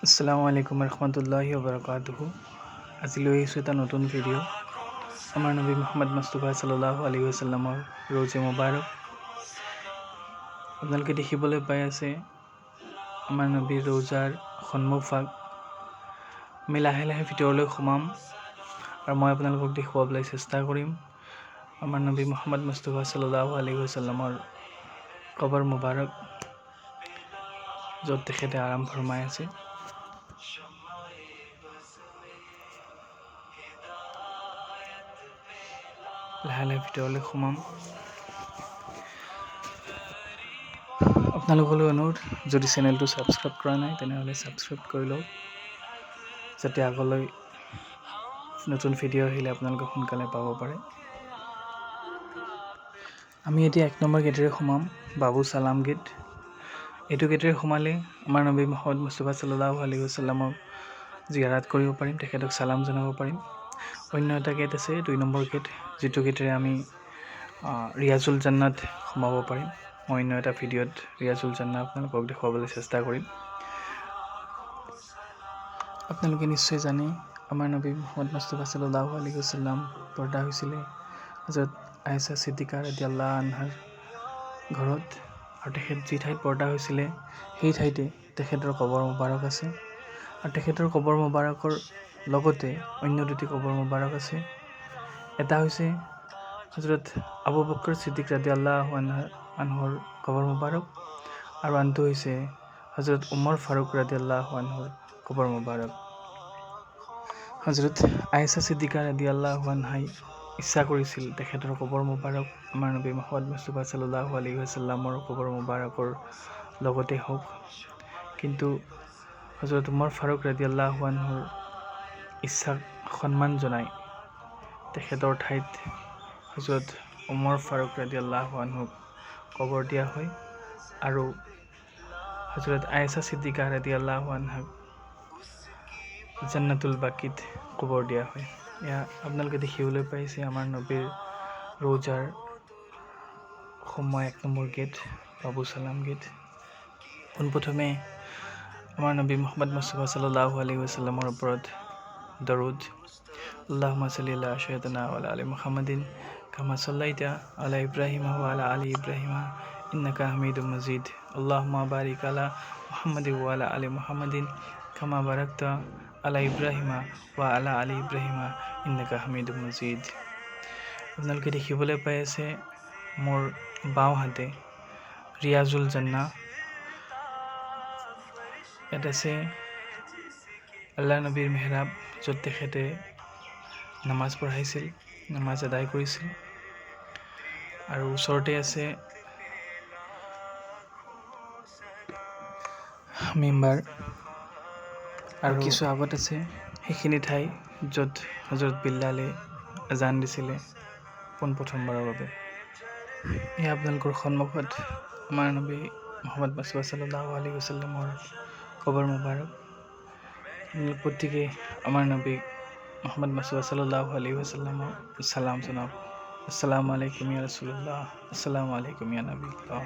আসসালামু আলাইকুম ৰহমতুল্লাহি ওবৰাকাতুহু। আজি লৈ আহিছোঁ এটা নতুন ভিডিঅ'। আমাৰ নবী মুহাম্মদ মুস্তাফা সাল্লাল্লাহু আলাইহি ওয়াসাল্লামৰ ৰোজে মুবাৰক। আপোনালোকে দেখিবলৈ পাই আছে আমাৰ নবীৰ ৰোজাৰ সন্মুখভাগ। আমি লাহে লাহে ভিতৰলৈ সোমাম আৰু মই আপোনালোকক দেখুৱাবলৈ চেষ্টা কৰিম আমাৰ নবী মুহাম্মদ মুস্তাফা সাল্লাল্লাহু আলাইহি ওয়াসাল্লামৰ কবৰ মুবাৰক, য'ত তেখেতে আৰাম ফৰমাই আছে। লাহে লাহে ভিতৰলৈ সোমাম। আপোনালোকলৈ অনুৰোধ, যদি চেনেলটো ছাবস্ক্ৰাইব কৰা নাই তেনেহ'লে ছাবস্ক্ৰাইব কৰি লওক, যাতে আগলৈ নতুন ভিডিঅ' আহিলে আপোনালোকে সোনকালে পাব পাৰে। আমি এতিয়া 1 নম্বৰ গেটেৰে সোমাম, বাবু চালাম গেট। এইটো গেটেৰে সোমালে আমাৰ নবী মুহাম্মদ মুস্তাফা সাল্লাল্লাহু আলাইহি ওয়াসাল্লামক জিয়াৰাত কৰিব পাৰিম, তেখেতক চালাম জনাব পাৰিম। অন্য এটা গেট আছে 2 নম্বৰ গেট, যিটো গেটেৰে আমি ৰিয়াজুল জান্নাত সোমাব পাৰিম। মই অন্য এটা ভিডিঅ'ত ৰিয়াজুল জান্নাত আপোনালোকক দেখুৱাবলৈ চেষ্টা কৰিম। আপোনালোকে নিশ্চয় জানে আমাৰ নবী মুহাম্মদ মুস্তাফা সাল্লাল্লাহু আলাইহি ওয়াসাল্লাম পৰ্দা হৈছিলে হজৰত আয়েশা ছিদ্দিকা ৰাদিয়াল্লাহু আনহাৰ ঘৰত, আৰু তেখেত যি ঠাইত পৰ্দা হৈছিলে সেই ঠাইতে তেখেতৰ কবৰ মুবাৰক আছে। আৰু তেখেতৰ কবৰ মুবাৰকৰ লগতে অন্য 2টি কবৰ মুবাৰক আছে। এটা হৈছে হজৰত আবু বকৰ ছিদ্দিক ৰাদিয়াল্লাহু আনহুৰ কবৰ মুবাৰক, আৰু আনটো হৈছে হজৰত উমৰ ফাৰুক ৰাদিয়াল্লাহু আনহুৰ কবৰ মুবাৰক। হজৰত আয়েশা ছিদ্দিকা ৰাদিয়াল্লাহু আনহাই ইচ্ছা কৰিছিল তেখেতৰ কবৰ মুবাৰক আমাৰ নবী মুহাম্মদ মুস্তাফা সাল্লাল্লাহু আলাইহি ওয়াসাল্লামৰ কবৰ মুবাৰকৰ লগতে হওক, কিন্তু হজৰত উমৰ ফাৰুক ৰাদিয়াল্লাহু আনহুৰ ইচ্ছাক সন্মান জনাই তেখেতৰ ঠাইত হজৰত উমৰ ফাৰুক ৰাদিয়াল্লাহু আনহুক কবৰ দিয়া হয়, আৰু হজৰত আয়েশা ছিদ্দিকা ৰাদিয়াল্লাহু আনহাক জান্নাতুল বাকিত কবৰ দিয়া হয়। এয়া আপোনালোকে দেখিবলৈ পাইছে আমাৰ নবীৰ ৰোজাৰ সোমোৱা 1 নম্বৰ গেট, বাবু চালাম গেট। পোনপ্ৰথমে আমাৰ নবী মুহাম্মদ মুস্তাফা সাল্লাল্লাহু আলাইহি ওয়াসাল্লামৰ ওপৰত দৰুদ, আল্লাহুম্মা সাল্লি আলা সাইয়্যিদিনা ওয়া আলা আলি মুহাম্মাদিন কামা সাল্লাইতা আলা ইব্ৰাহিম ওয়া আলা আলি ইব্ৰাহিম ইন্নাকা হামিদুম মাজিদ। আল্লাহুম্মা বাৰিক আলা মুহাম্মাদিন ওয়া আলা আলি মুহাম্মাদিন কামা বাৰাকতা আলা ইব্ৰাহিম ওয়া আলা আলি ইব্ৰাহিম ইন্নাকা হামিদুম মাজিদ। আপোনালোকে দেখিবলৈ পাই আছে মোৰ বাওঁ হাতে ৰিয়াজুল জান্না। ইয়াত আছে আল্লাহ নবীৰ মেহৰাব, য'ত তেখেতে নামাজ পঢ়াইছিল, নামাজ আদায় কৰিছিল, আৰু ওচৰতে আছে মিম্বাৰ, আৰু কিছু আগত আছে সেইখিনি ঠাই য'ত হজৰত বিল্লালে আজান দিছিলে পোনপ্ৰথমবাৰৰ বাবে। এয়া আপোনালোকৰ সন্মুখত আমাৰ নবী মুহাম্মদ মুস্তাফা সাল্লাল্লাহু আলাইহি ওয়াসাল্লামৰ কবৰ মুবাৰক। প্ৰত্যেকে আমাৰ নবী মুহাম্মদ মুস্তাফা সাল্লাল্লাহু আলাইহি ওয়াসাল্লামৰ সালাম জনাব। আসসালামু আলাইকুম ইয়া ৰাছুলুল্লাহ, আসসালামু আলাইকুম ইয়া নবীল্লাহ।